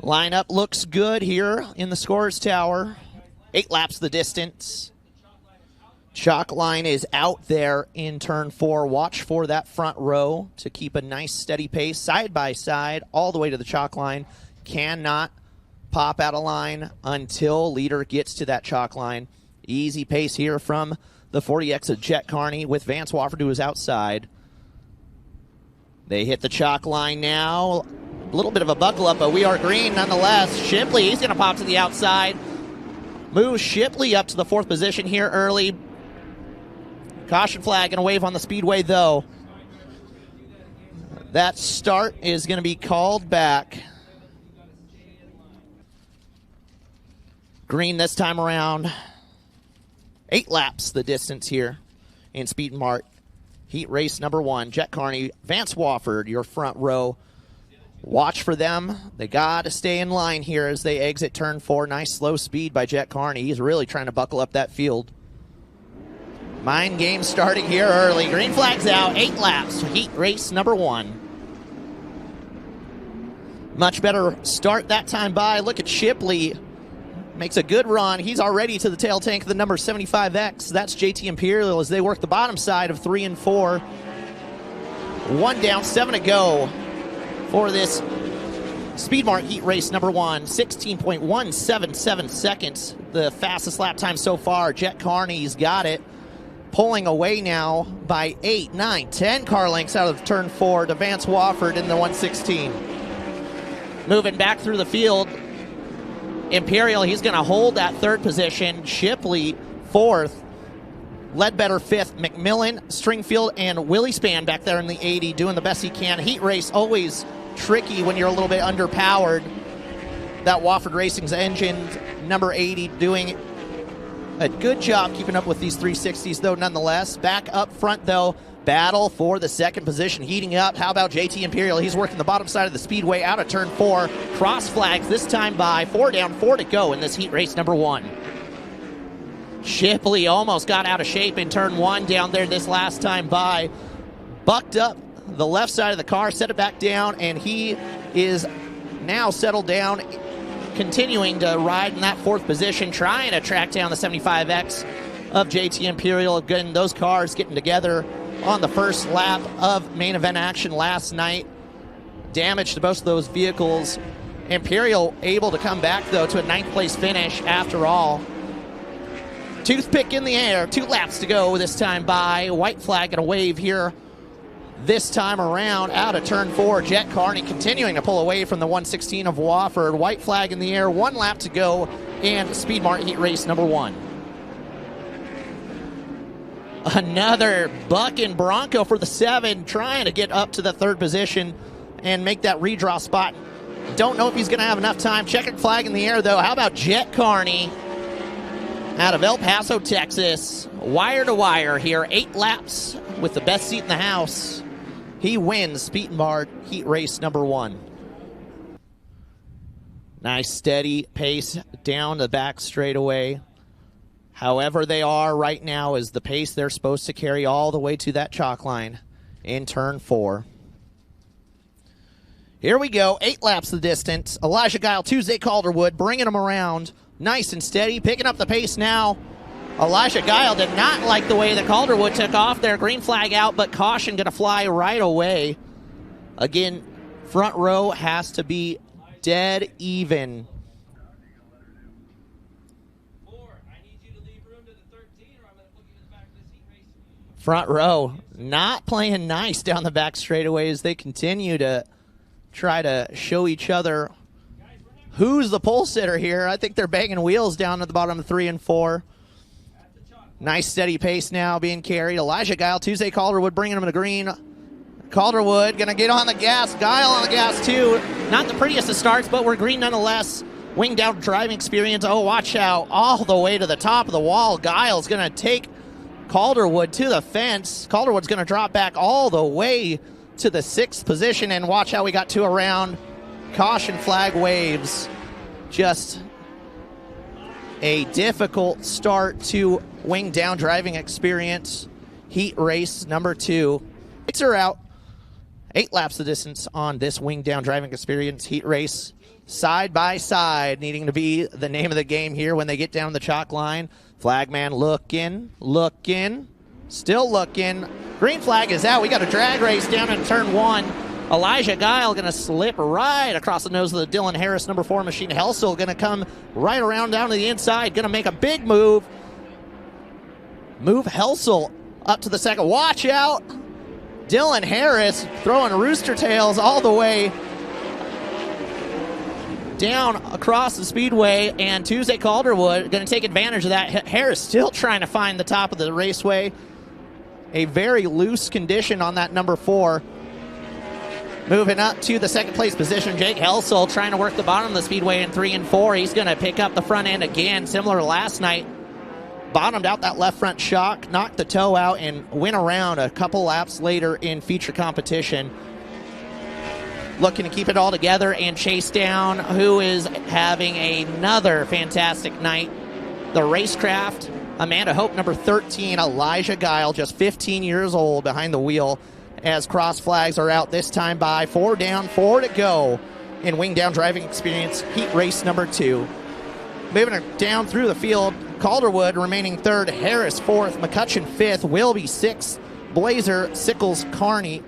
Lineup looks good here in the scorer's tower. 8 laps the distance. Chalk line is out there in turn 4. Watch for that front row to keep a nice steady pace side by side all the way to the chalk line. Cannot pop out of line until leader gets to that chalk line. Easy pace here from the 40X of Jet Carney with Vance Wofford, who is outside. They hit the chalk line now. A little bit of a buckle up, but we are green nonetheless. Shipley, he's going to pop to the outside. Moves Shipley up to the 4th position here early. Caution flag and a wave on the speedway, though. That start is going to be called back. Green this time around. 8 laps the distance here in Speed and Mart. Heat race number 1. Jet Carney, Vance Wofford, your front row. Watch for them. They got to stay in line here as they exit turn 4. Nice slow speed by Jet Carney. He's really trying to buckle up that field. Mind game starting here early. Green flag's out. 8 laps. Heat race number 1. Much better start that time by. Look at Shipley. Makes a good run. He's already to the tail tank of the number 75X. That's JT Imperial as they work the bottom side of 3 and 4. 1 down, 7 to go for this Speedmart Heat Race number 1. 16.177 seconds. The fastest lap time so far. Jet Carney's got it. Pulling away now by 8, 9, 10 car lengths out of turn 4 to Vance Wofford in the 116. Moving back through the field. Imperial, he's going to hold that 3rd position. Shipley, 4th. Ledbetter, 5th. McMillan, Stringfield, and Willie Spann back there in the 80 doing the best he can. Heat race always tricky when you're a little bit underpowered. That Wofford Racing's engine, number 80, doing a good job keeping up with these 360s, though, nonetheless. Back up front, though. Battle for the 2nd position heating up. How about JT Imperial? He's working the bottom side of the speedway out of turn 4. Cross flags this time by. 4 down, 4 to go in this heat race number 1. Shipley almost got out of shape in turn 1 down there this last time by. Bucked up the left side of the car, set it back down, and he is now settled down, continuing to ride in that 4th position, trying to track down the 75X of JT Imperial. Again, those cars getting together on the first lap of main event action last night. Damage to both of those vehicles. Imperial able to come back, though, to a 9th place finish after all. Toothpick in the air. 2 laps to go this time by. White flag and a wave here this time around out of turn 4. Jet Carney continuing to pull away from the 116 of Wofford. White flag in the air. 1 lap to go and Speedmart Heat Race number 1. Another bucking Bronco for the 7, trying to get up to the 3rd position and make that redraw spot. Don't know if he's going to have enough time. Checkered flag in the air, though. How about Jet Carney out of El Paso, Texas? Wire to wire here. 8 laps with the best seat in the house. He wins Speed and Mart Heat Race number 1. Nice steady pace down the back straightaway. However they are right now is the pace they're supposed to carry all the way to that chalk line in turn 4. Here we go. 8 laps the distance. Elijah Guile, Tuesday Calderwood, bringing them around nice and steady, picking up the pace now. Elijah Guile did not like the way that Calderwood took off there. Green flag out, but caution going to fly right away. Again, front row has to be dead even. Front row not playing nice down the back straightaway as they continue to try to show each other who's the pole sitter here. I think they're banging wheels down at the bottom of 3 and 4. Nice steady pace now being carried. Elijah Guile, Tuesday Calderwood bringing him to green. Calderwood going to get on the gas. Guile on the gas too. Not the prettiest of starts, but we're green nonetheless. Winged out driving experience. Oh, watch out. All the way to the top of the wall. Guile's going to take Calderwood to the fence. Calderwood's going to drop back all the way to the 6th position, and watch how we got 2 around. Caution flag waves. Just a difficult start to wing down driving experience. Heat race number 2. Lights are out. 8 laps the distance on this wing down driving experience heat race. side by side, needing to be the name of the game here when they get down the chalk line. Flagman looking, still looking. Green flag is out. We got a drag race down in turn 1. Elijah Guile going to slip right across the nose of the Dylan Harris number 4 machine. Helsel going to come right around down to the inside, going to make a big move. Move Helsel up to the second. Watch out. Dylan Harris throwing rooster tails all the way down across the speedway, and Tuesday Calderwood going to take advantage of that. Harris still trying to find the top of the raceway. A very loose condition on that number 4. Moving up to the second place position, Jake Helsel trying to work the bottom of the speedway in 3 and 4. He's going to pick up the front end again, similar to last night. Bottomed out that left front shock, knocked the toe out, and went around a couple laps later in feature competition. Looking to keep it all together and chase down who is having another fantastic night. The Racecraft, Amanda Hope, number 13, Elijah Guile, just 15 years old, behind the wheel as cross flags are out this time by 4 down, 4 to go in Wing Down Driving Experience Heat Race number 2. Moving it down through the field, Calderwood remaining 3rd, Harris 4th, McCutcheon 5th, Wilby 6th, Blazer, Sickles, Carney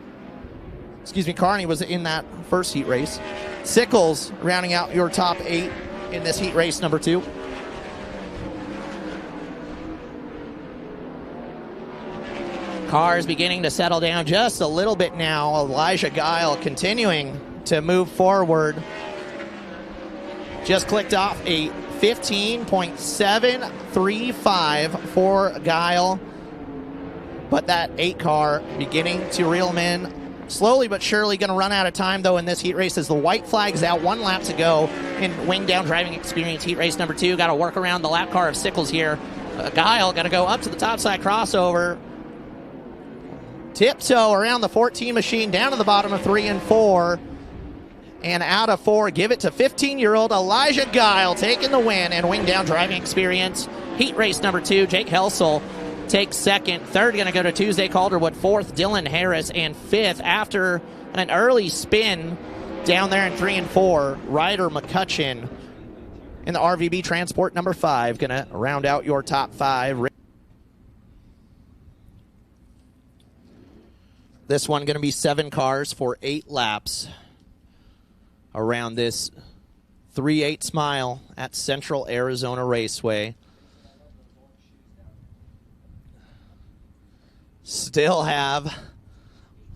was in that first heat race. Sickles rounding out your top 8 in this heat race number 2. Cars beginning to settle down just a little bit now. Elijah Guile continuing to move forward. Just clicked off a 15.735 for Guile. But that 8 car beginning to reel him in. Slowly but surely going to run out of time, though, in this heat race as the white flag's out. 1 lap to go in Wing Down Driving Experience Heat Race number 2. Got to work around the lap car of Sickles here. Guile got to go up to the top side crossover. Tiptoe around the 14 machine, down to the bottom of 3 and 4. And out of 4, give it to 15-year-old Elijah Guile taking the win in Wing Down Driving Experience Heat Race number 2. Jake Helsel takes 2nd. 3rd going to go to Tuesday Calderwood. 4th, Dylan Harris. And 5th, after an early spin down there in 3 and 4, Ryder McCutcheon in the RVB Transport number 5. Going to round out your top 5. This one going to be 7 cars for 8 laps around this 3/8 mile at Central Arizona Raceway. Still have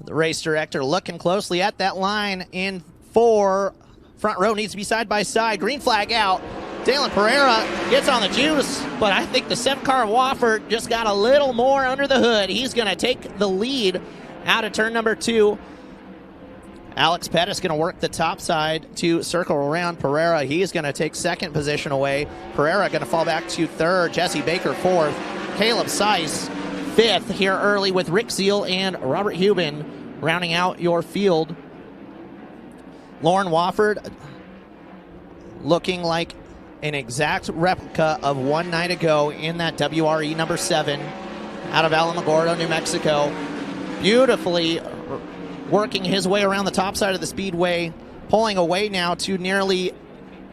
the race director looking closely at that line in 4. Front row needs to be side by side. Green flag out. Dalen Pereira gets on the juice, but I think the 7 car of Wofford just got a little more under the hood. He's going to take the lead out of turn number 2. Alex Pettis going to work the top side to circle around Pereira. He's going to take 2nd position away. Pereira going to fall back to 3rd. Jesse Baker 4th. Caleb Seiss 5th here early with Rick Zeal and Robert Hubin rounding out your field. Lauren Wofford looking like an exact replica of one night ago in that WRE number 7 out of Alamogordo, New Mexico. Beautifully working his way around the top side of the speedway, pulling away now to nearly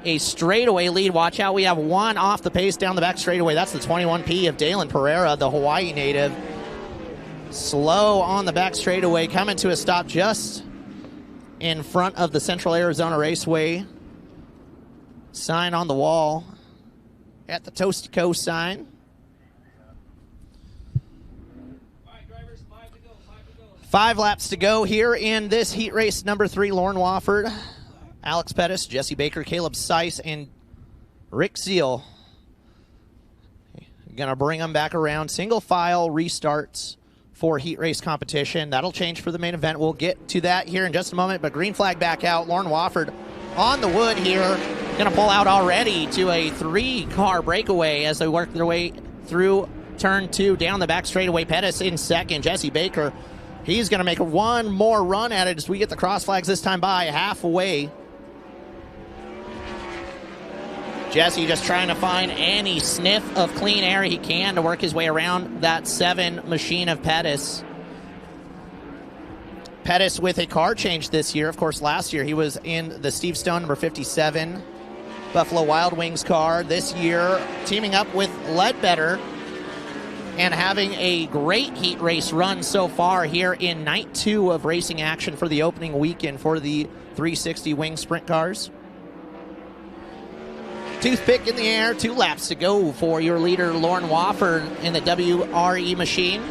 a straightaway lead. Watch out, we have 1 off the pace down the back straightaway. That's the 21P of Dalen Pereira, the Hawaii native. Slow on the back straightaway, coming to a stop just in front of the Central Arizona Raceway sign on the wall at the Toast to Coast sign. 5 laps to go here in this heat race number 3. Lauren Wofford, Alex Pettis, Jesse Baker, Caleb Seiss, and Rick Zeal. Gonna bring them back around. Single file restarts for heat race competition. That'll change for the main event. We'll get to that here in just a moment, but green flag back out. Lauren Wofford on the wood here. Gonna pull out already to a 3-car breakaway as they work their way through turn 2 down the back straightaway. Pettis in 2nd. Jesse Baker, he's going to make 1 more run at it as we get the cross flags this time by halfway. Jesse just trying to find any sniff of clean air he can to work his way around that 7 machine of Pettis. Pettis with a car change this year. Of course, last year he was in the Steve Stone number 57 Buffalo Wild Wings car. This year, teaming up with Ledbetter and having a great heat race run so far here in night 2 of racing action for the opening weekend for the 360 Wing Sprint cars. Toothpick in the air, 2 laps to go for your leader, Lauren Wofford, in the WRE machine.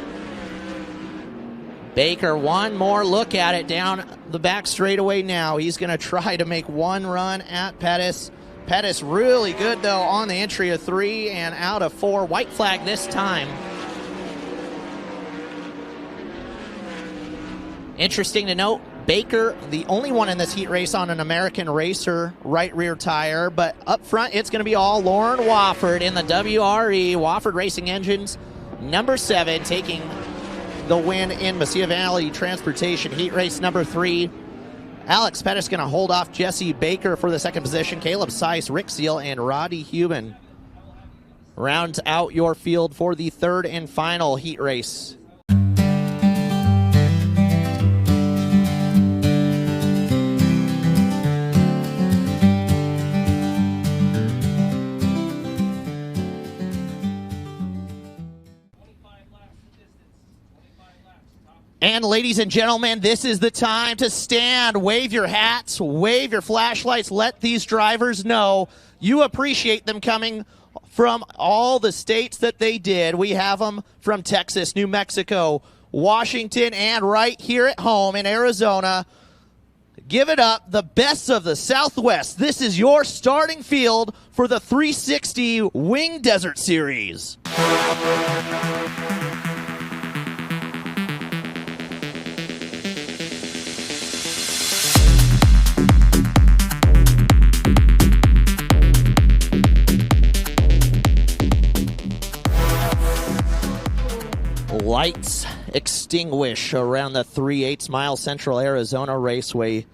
Baker, one more look at it down the back straightaway now. He's going to try to make one run at Pettis. Pettis really good, though, on the entry of 3 and out of 4. White flag this time. Interesting to note, Baker, the only one in this heat race on an American Racer right rear tire, but up front it's going to be all Lauren Wofford in the WRE. Wofford Racing Engines, number 7, taking the win in Mesilla Valley Transportation heat race number 3. Alex Pettis going to hold off Jesse Baker for the second position. Caleb Seiss, Rick Seal, and Roddy Huben rounds out your field for the third and final heat race. And ladies and gentlemen, this is the time to stand, wave your hats, wave your flashlights, let these drivers know you appreciate them coming from all the states that they did. We have them from Texas, New Mexico, Washington, and right here at home in Arizona. Give it up, the best of the Southwest. This is your starting field for the 360 Wing Desert Series. Lights extinguish around the 3/8 mile Central Arizona Raceway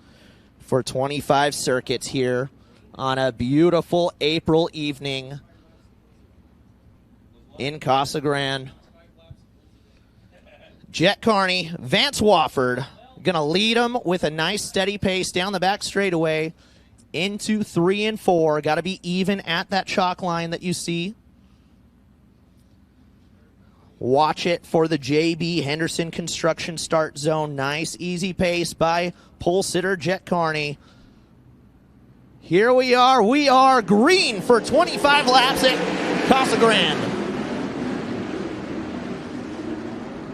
for 25 circuits here on a beautiful April evening in Casa Grande. Jet Carney, Vance Wofford, going to lead them with a nice steady pace down the back straightaway into 3 and 4. Got to be even at that chalk line that you see. Watch it for the JB Henderson Construction start zone. Nice, easy pace by pole sitter Jet Carney. Here we are. We are green for 25 laps at Casa Grande.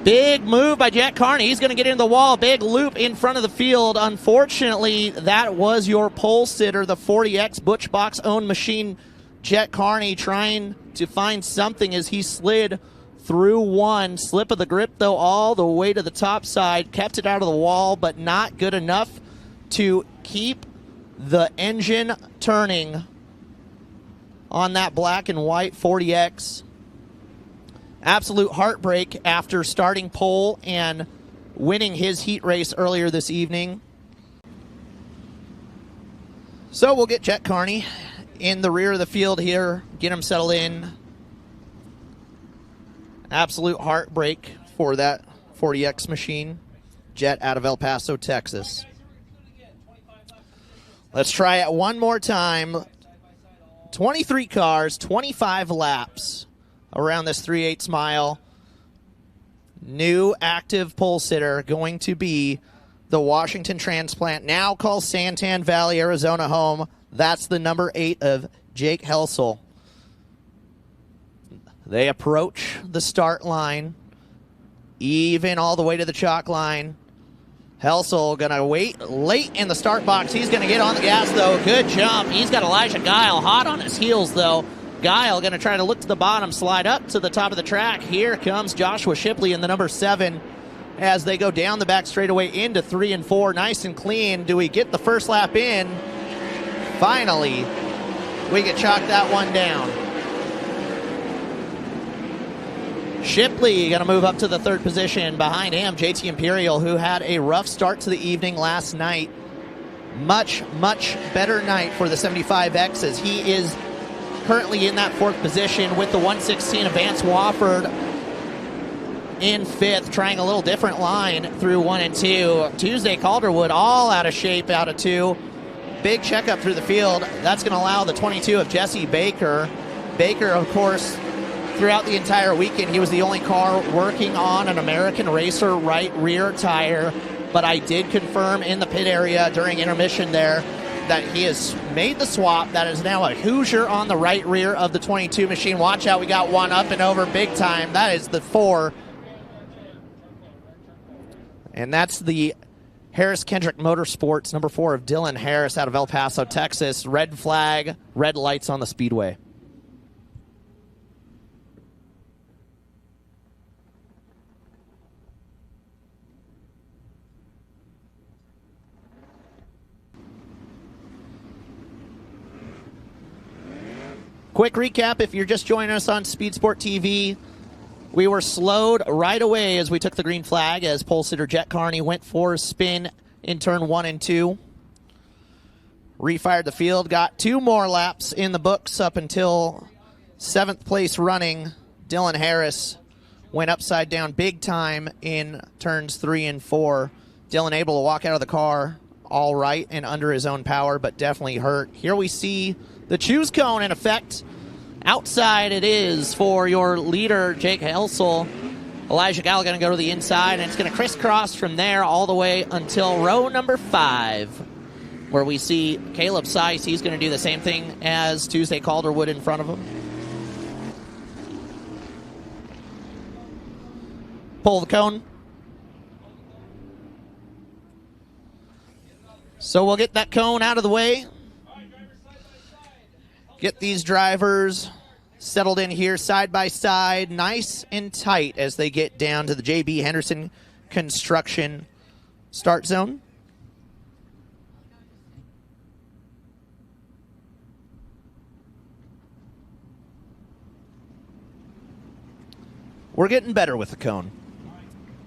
Big move by Jet Carney. He's going to get into the wall. Big loop in front of the field. Unfortunately, that was your pole sitter, the 40X Butch Box owned machine. Jet Carney trying to find something as he slid through one. Slip of the grip, though, all the way to the top side. Kept it out of the wall, but not good enough to keep the engine turning on that black and white 40X. Absolute heartbreak after starting pole and winning his heat race earlier this evening. So we'll get Jet Carney in the rear of the field here, get him settled in. Absolute heartbreak for that 40X machine. Jet out of El Paso, Texas. Let's try it one more time. 23 cars, 25 laps around this 3/8 mile. New active pole sitter going to be the Washington transplant, now called Santan Valley, Arizona home. That's the number 8 of Jake Helsel. They approach the start line, even all the way to the chalk line. Helsel going to wait late in the start box. He's going to get on the gas, though. Good jump. He's got Elijah Guile hot on his heels, though. Guile going to try to look to the bottom, slide up to the top of the track. Here comes Joshua Shipley in the number 7 as they go down the back straightaway into 3 and 4. Nice and clean. Do we get the first lap in? Finally, we can chalk that one down. Shipley going to move up to the 3rd position. Behind him, JT Imperial, who had a rough start to the evening last night. Much, much better night for the 75X as he is currently in that 4th position with the 116 of Vance Wofford in fifth, trying a little different line through 1 and 2. Tuesday Calderwood all out of shape out of 2. Big checkup through the field. That's going to allow the 22 of Jesse Baker. Baker, of course, throughout the entire weekend, he was the only car working on an American Racer right rear tire. But I did confirm in the pit area during intermission there that he has made the swap. That is now a Hoosier on the right rear of the 22 machine. Watch out, we got one up and over big time. That is the 4. And that's the Harris Kendrick Motorsports, number 4 of Dylan Harris out of El Paso, Texas. Red flag, red lights on the speedway. Quick recap, if you're just joining us on Speed Sport TV, we were slowed right away as we took the green flag as pole sitter Jet Carney went for a spin in turn 1 and 2. Refired the field, got 2 more laps in the books up until 7th place running. Dylan Harris went upside down big time in turns 3 and 4. Dylan able to walk out of the car all right and under his own power, but definitely hurt. Here we see the choose cone in effect. Outside it is for your leader, Jake Helsel. Elijah Gall going to go to the inside, and it's going to crisscross from there all the way until row number 5, where we see Caleb Seiss. He's going to do the same thing as Tuesday Calderwood in front of him. Pull the cone. So we'll get that cone out of the way. Get these drivers settled in here side by side, nice and tight as they get down to the J.B. Henderson Construction start zone. We're getting better with the cone.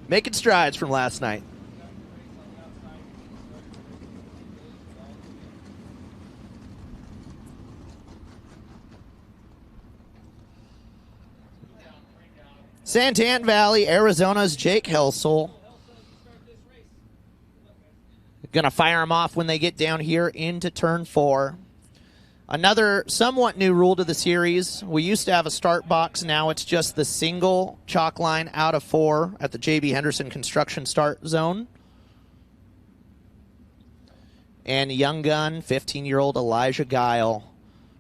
Making strides from last night. Santan Valley, Arizona's Jake Helsel. Going to fire him off when they get down here into turn 4. Another somewhat new rule to the series. We used to have a start box. Now it's just the single chalk line out of 4 at the J.B. Henderson Construction start zone. And young gun, 15-year-old Elijah Guile,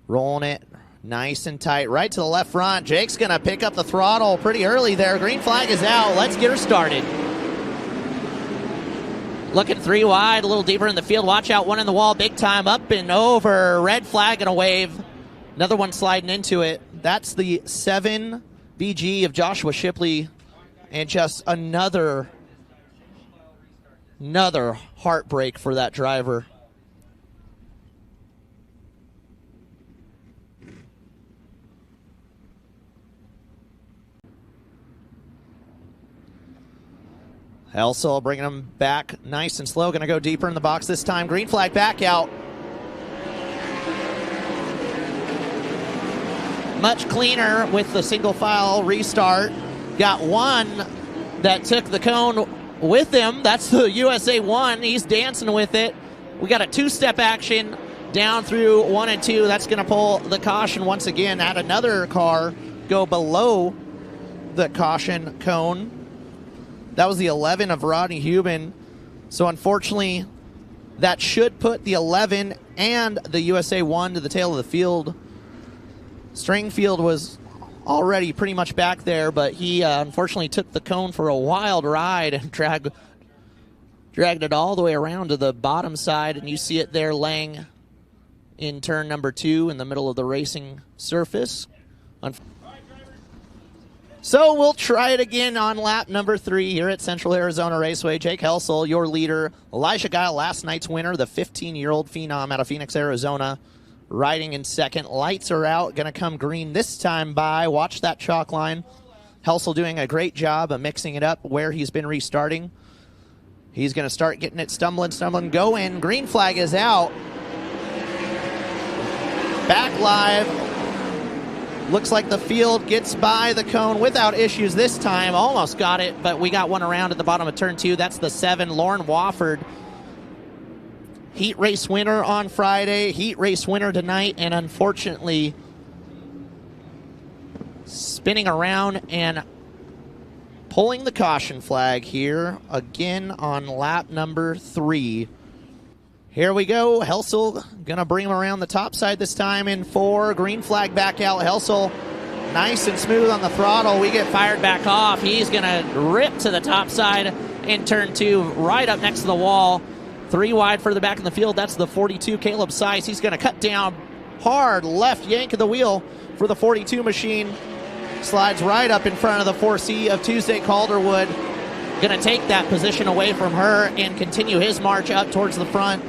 rolling it nice and tight. Right to the left front. Jake's going to pick up the throttle pretty early there. Green flag is out. Let's get her started. Looking 3 wide, a little deeper in the field. Watch out, one in the wall, big time, up and over. Red flag and a wave. Another one sliding into it. That's the 7 BG of Joshua Shipley. And just another heartbreak for that driver. Helsel bringing him back nice and slow. Going to go deeper in the box this time. Green flag back out. Much cleaner with the single file restart. Got one that took the cone with him. That's the USA 1. He's dancing with it. We got a 2-step action down through 1 and 2. That's going to pull the caution once again. Had another car go below the caution cone. That was the 11 of Rodney Huben. So unfortunately, that should put the 11 and the USA 1 to the tail of the field. Stringfield was already pretty much back there, but he unfortunately took the cone for a wild ride and dragged it all the way around to the bottom side, and you see it there laying in turn number 2 in the middle of the racing surface. So we'll try it again on lap number 3 here at Central Arizona Raceway. Jake Helsel, your leader. Elijah Guile, last night's winner, the 15-year-old phenom out of Phoenix, Arizona, riding in second. Lights are out, going to come green this time by. Watch that chalk line. Helsel doing a great job of mixing it up where he's been restarting. He's going to start getting it stumbling, go in. Green flag is out. Back live. Looks like the field gets by the cone without issues this time. Almost got it, but we got one around at the bottom of turn 2. That's the 7, Lauren Wofford. Heat race winner on Friday, heat race winner tonight, and unfortunately spinning around and pulling the caution flag here again on lap number 3. Here we go. Helsel going to bring him around the top side this time in 4. Green flag back out. Helsel nice and smooth on the throttle. We get fired back off. He's going to rip to the top side in turn 2, right up next to the wall. 3 wide for the back in the field. That's the 42, Caleb Seiss. He's going to cut down hard left yank of the wheel for the 42 machine. Slides right up in front of the 4C of Tuesday Calderwood. Going to take that position away from her and continue his march up towards the front.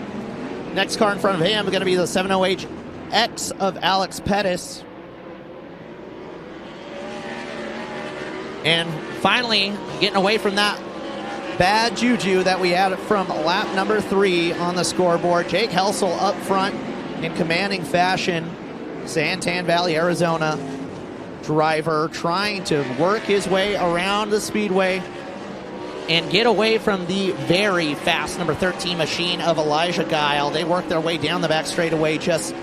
Next car in front of him is going to be the 70X of Alex Pettis. And finally, getting away from that bad juju that we had from lap number 3 on the scoreboard, Jake Helsel up front in commanding fashion. Santan Valley, Arizona driver trying to work his way around the speedway and get away from the very fast number 13 machine of Elijah Guile. They work their way down the back straightaway. Just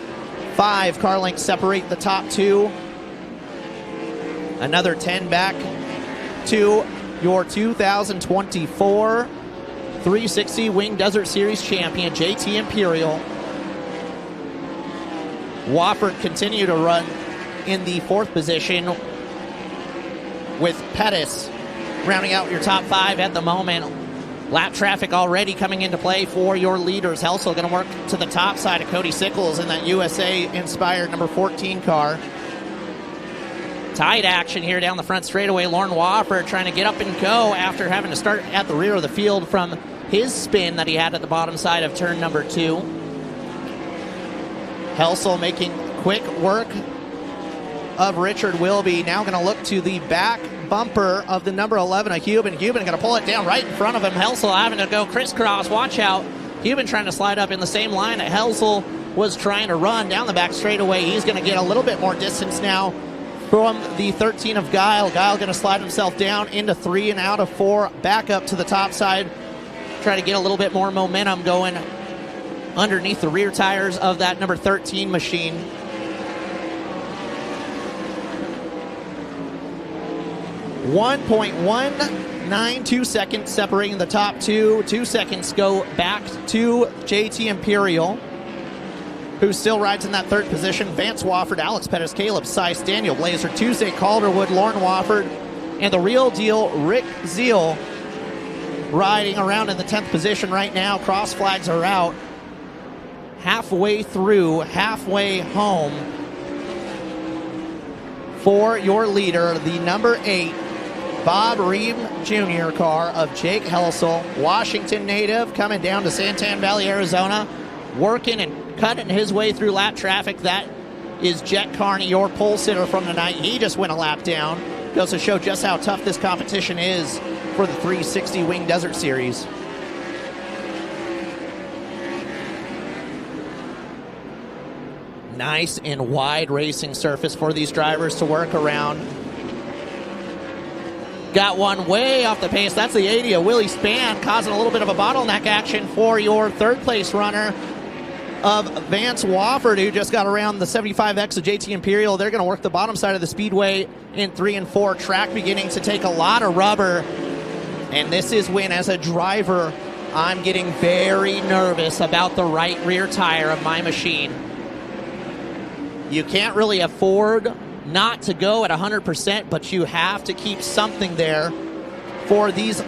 5 car lengths separate the top 2. Another 10 back to your 2024 360 Wing Desert Series champion, JT Imperial. Wofford continue to run in the 4th position with Pettis rounding out your top 5 at the moment. Lap traffic already coming into play for your leaders. Helsel going to work to the top side of Cody Sickles in that USA-inspired number 14 car. Tight action here down the front straightaway. Lauren Wofford trying to get up and go after having to start at the rear of the field from his spin that he had at the bottom side of turn number 2. Helsel making quick work of Richard Wilby. Now going to look to the back bumper of the number 11 of Hubin. Hubin going to pull it down right in front of him. Helsel having to go crisscross. Watch out. Hubin trying to slide up in the same line that Helsel was trying to run down the back straightaway. He's going to get a little bit more distance now from the 13 of Guile. Guile going to slide himself down into 3 and out of 4. Back up to the top side. Try to get a little bit more momentum going underneath the rear tires of that number 13 machine. 1.192 seconds separating the top 2. 2 seconds go back to JT Imperial, who still rides in that 3rd position. Vance Wofford, Alex Pettis, Caleb Seiss, Daniel Blazer, Tuesday Calderwood, Lauren Wofford, and the real deal, Rick Zeal, riding around in the 10th position right now. Cross flags are out. Halfway through, halfway home for your leader, the number 8, Bob Ream Jr. car of Jake Helsel, Washington native, coming down to Santan Valley, Arizona, working and cutting his way through lap traffic. That is Jet Carney, your pole sitter from the night. He just went a lap down. Goes to show just how tough this competition is for the 360 Wing Desert Series. Nice and wide racing surface for these drivers to work around. Got one way off the pace. That's the 80 of Willie Spann, causing a little bit of a bottleneck action for your 3rd place runner of Vance Wofford, who just got around the 75X of JT Imperial. They're going to work the bottom side of the speedway in 3 and 4. Track beginning to take a lot of rubber. And this is when, as a driver, I'm getting very nervous about the right rear tire of my machine. You can't really afford not to go at 100%, but you have to keep something there for these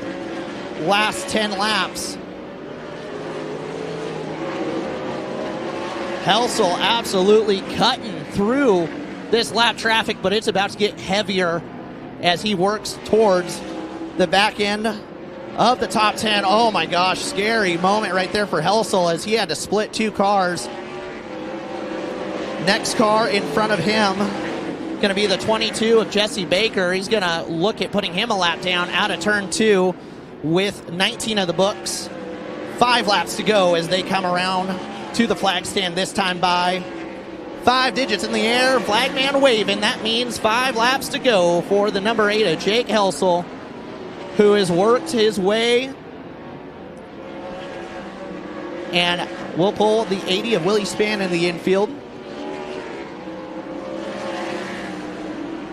last 10 laps. Helsel absolutely cutting through this lap traffic, but it's about to get heavier as he works towards the back end of the top 10. Oh my gosh, scary moment right there for Helsel as he had to split 2 cars. Next car in front of him going to be the 22 of Jesse Baker. He's going to look at putting him a lap down out of turn 2 with 19 of the books. 5 laps to go as they come around to the flag stand, this time by 5 digits in the air, flagman waving. That means 5 laps to go for the number 8 of Jake Helsel, who has worked his way. And we'll pull the 80 of Willie Spann in the infield.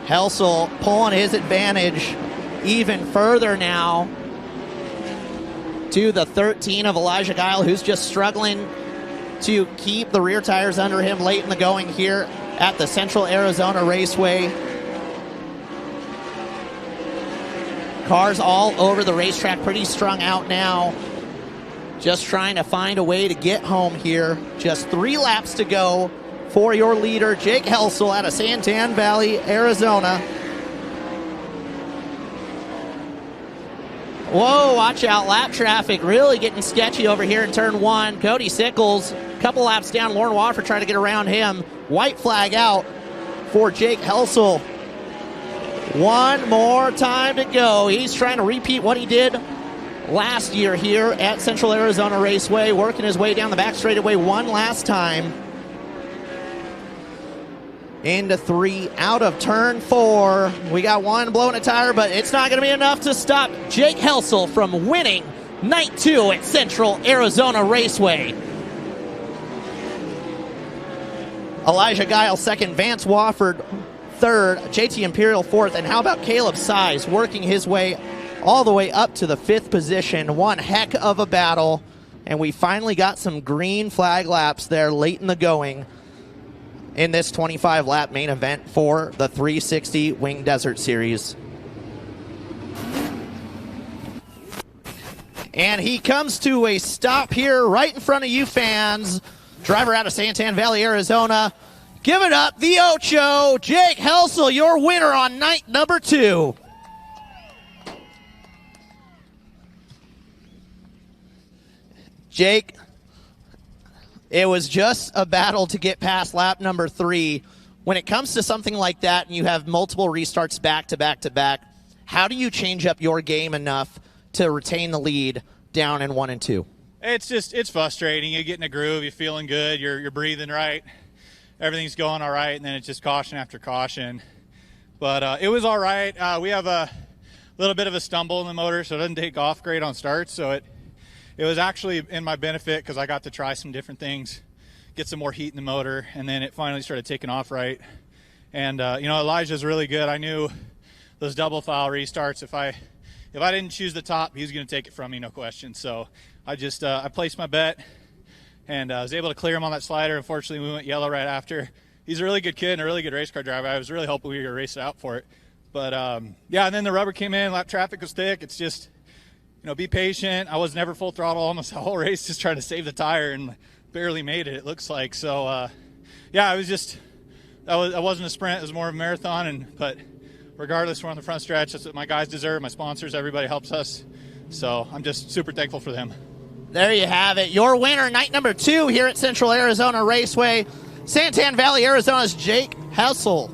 Helsel pulling his advantage even further now to the 13 of Elijah Guile, who's just struggling to keep the rear tires under him late in the going here at the Central Arizona Raceway. Cars all over the racetrack, pretty strung out now. Just trying to find a way to get home here. Just 3 laps to go for your leader, Jake Helsel out of Santan Valley, Arizona. Whoa, watch out. Lap traffic really getting sketchy over here in turn 1. Cody Sickles, a couple laps down. Lauren Wofford trying to get around him. White flag out for Jake Helsel. One more time to go. He's trying to repeat what he did last year here at Central Arizona Raceway, working his way down the back straightaway one last time. Into 3, out of turn 4. We got one blowing a tire, but it's not going to be enough to stop Jake Helsel from winning Night 2 at Central Arizona Raceway. Elijah Guile second, Vance Wofford third, JT Imperial fourth, and how about Caleb Size working his way all the way up to the 5th position. One heck of a battle, and we finally got some green flag laps there late in the going in this 25-lap main event for the 360 Wing Desert Series. And he comes to a stop here right in front of you fans. Driver out of Santan Valley, Arizona. Give it up, the Ocho, Jake Helsel, your winner on night number 2. Jake, it was just a battle to get past lap number 3. When it comes to something like that and you have multiple restarts back to back to back, how do you change up your game enough to retain the lead down in 1 and 2? It's frustrating. You get in a groove, you're feeling good, you're breathing right, everything's going all right, and then it's just caution after caution. But it was all right. We have a little bit of a stumble in the motor, so it doesn't take off great on starts, so it was actually in my benefit because I got to try some different things, get some more heat in the motor, and then it finally started taking off right. And, Elijah's really good. I knew those double file restarts, if I didn't choose the top, he was going to take it from me, no question. So I just I placed my bet, and I was able to clear him on that slider. Unfortunately, we went yellow right after. He's a really good kid and a really good race car driver. I was really hoping we were going to race it out for it. But, and then the rubber came in, lap traffic was thick. It's just, be patient. I was never full throttle almost the whole race, just trying to save the tire, and barely made it looks like. So, it was just, that wasn't a sprint. It was more of a marathon. But regardless, we're on the front stretch. That's what my guys deserve, my sponsors, everybody helps us. So I'm just super thankful for them. There you have it. Your winner, night number 2 here at Central Arizona Raceway. Santan Valley, Arizona's Jake Helsel.